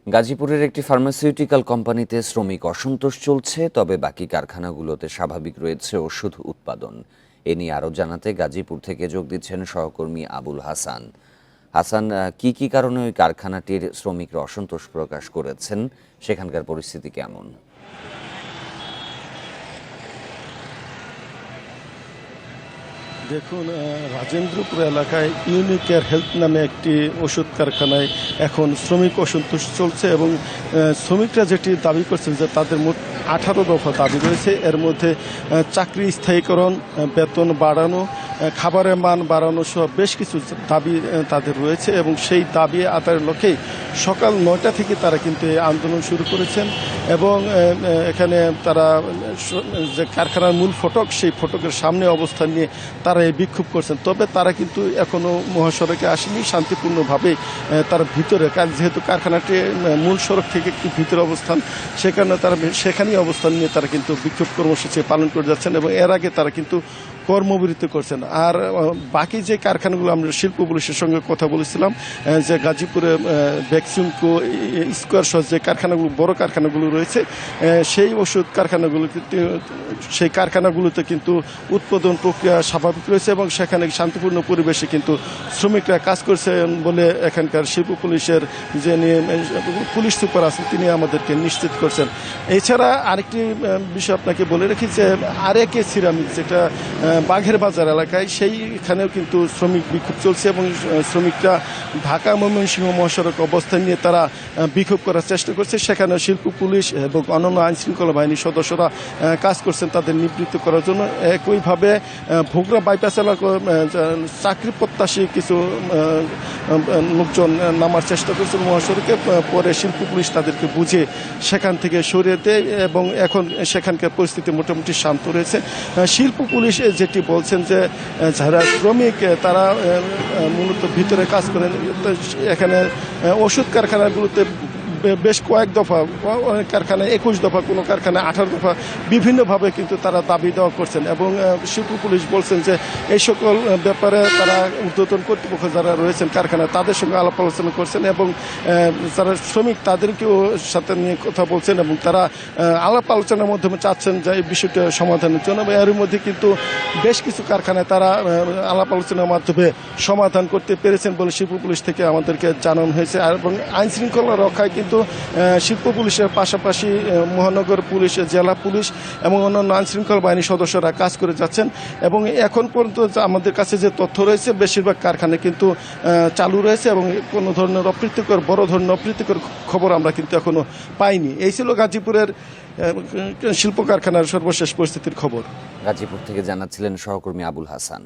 গাজীপুরের একটি ফার্মাসিউটিক্যাল কোম্পানিতে শ্রমিক অসন্তোষ চলছে, তবে বাকি কারখানাগুলোতে স্বাভাবিক রয়েছে ওষুধ উৎপাদন। এ নিয়ে আরও জানাতে গাজীপুর থেকে যোগ দিচ্ছেন সহকর্মী আবুল হাসান। হাসান, কি কারণে ওই কারখানাটির শ্রমিকরা অসন্তোষ প্রকাশ করেছেন, সেখানকার পরিস্থিতি কেমন? দেখুন, রাজেন্দ্রপুর এলাকায় ইউনিকেয়ার হেলথ নামে একটি ওষুধ কারখানায় এখন শ্রমিক অসন্তোষ চলছে এবং শ্রমিকরা যেটি দাবি করছেন যে তাদের মোট 18 দফা দাবি রয়েছে। এর মধ্যে চাকরি স্থায়ীকরণ, বেতন বাড়ানো, খাবারের মান বাড়ানো সহ বেশ কিছু দাবি তাদের রয়েছে এবং সেই দাবি আদায়ের লক্ষ্যেই সকাল 9টা থেকে তারা কিন্তু এই আন্দোলন শুরু করেছেন এবং এখানে তারা যে কারখানার মূল ফটক, সেই ফটকের সামনে অবস্থান নিয়ে তারা এই বিক্ষোভ করছেন। তবে তারা কিন্তু এখনও মহাসড়কে আসেনি, শান্তিপূর্ণভাবে তারা ভিতরে, যেহেতু কারখানাটি মূল সড়ক থেকে একটু ভিতরে অবস্থান, সেখানে তারা সেখানেই অবস্থান নিয়ে তারা কিন্তু বিক্ষোভ কর্মসূচি পালন করে যাচ্ছেন এবং এর আগে তারা কিন্তু কর্মবিরতি করছেন। আর বাকি যে কারখানাগুলো, আমরা শিল্প পুলিশের সঙ্গে কথা বলেছিলাম যে গাজীপুরে ভ্যাকসিনকো, স্কোয়ার সহ যে কারখানাগুলো, বড় কারখানাগুলো রয়েছে, সেই ওষুধ কারখানাগুলো সেই কারখানাগুলোতে কিন্তু উৎপাদন প্রক্রিয়া স্বাভাবিক রয়েছে এবং সেখানে শান্তিপূর্ণ পরিবেশে কিন্তু শ্রমিকরা কাজ করছেন বলে এখানকার শিল্প পুলিশের যে পুলিশ সুপার আছেন তিনি আমাদেরকে নিশ্চিত করছেন। এছাড়া আরেকটি বিষয় আপনাকে বলে রাখি যে আরেকে সিরামিক, যেটা বাঘের বাজার এলাকায়, সেইখানেও কিন্তু শ্রমিক বিক্ষোভ চলছে এবং শ্রমিকরা ঢাকা ময়মনসিংহ মহাসড়ক অবস্থান নিয়ে তারা বিক্ষোভ করার চেষ্টা করছে। সেখানে শিল্প পুলিশ এবং অন্যান্য আইনশৃঙ্খলা বাহিনীর সদস্যরা কাজ করছেন তাদের নিবৃত্ত করার জন্য। একইভাবে ভোগড়া বাইপাস এলাকায় চাকরি প্রত্যাশী কিছু লোকজন নামার চেষ্টা করছেন মহাসড়কে, পরে শিল্প পুলিশ তাদেরকে বুঝে সেখান থেকে সরিয়ে দেয় এবং এখন সেখানকার পরিস্থিতি মোটামুটি শান্ত রয়েছে। শিল্প পুলিশ যেটি বলছেন যে যারা শ্রমিক তারা মূলত ভিতরে কাজ করেন, এখানে ওষুধ কারখানাগুলোতে বেশ কয়েক দফা, অনেক কারখানায় 21 দফা, কোনো কারখানায় 18 দফা বিভিন্নভাবে কিন্তু তারা দাবি দেওয়া করছেন এবং শিল্প পুলিশ বলছেন যে এই সকল ব্যাপারে তারা ঊর্ধ্বতন কর্তৃপক্ষ যারা রয়েছেন কারখানায় তাদের সঙ্গে আলাপ আলোচনা করছেন এবং যারা শ্রমিক তাদেরকেও সাথে নিয়ে কথা বলছেন এবং তারা আলাপ আলোচনার মাধ্যমে চাচ্ছেন যে এই বিষয়টা সমাধানের জন্য। এর মধ্যে কিন্তু বেশ কিছু কারখানায় তারা আলাপ আলোচনার মাধ্যমে সমাধান করতে পেরেছেন বলে শিল্প পুলিশ থেকে আমাদেরকে জানানো হয়েছে। এবং আইন শৃঙ্খলা রক্ষায় কিন্তু শিল্প পুলিশের পাশাপাশি মহানগর পুলিশ, জেলা পুলিশ এবং অন্যান্য আইনশৃঙ্খলা বাহিনীর সদস্যরা কাজ করে যাচ্ছেন এবং এখন পর্যন্ত আমাদের কাছে যে তথ্য রয়েছে বেশিরভাগ কারখানা কিন্তু চালু রয়েছে এবং কোনো ধরনের অপ্রীতিকর, বড় ধরনের অপ্রীতিকর খবর আমরা কিন্তু এখনো পাইনি। এই ছিল গাজীপুরের শিল্প কারখানার সর্বশেষ পরিস্থিতির খবর। গাজীপুর থেকে জানাচ্ছিলেন সহকর্মী আবুল হাসান।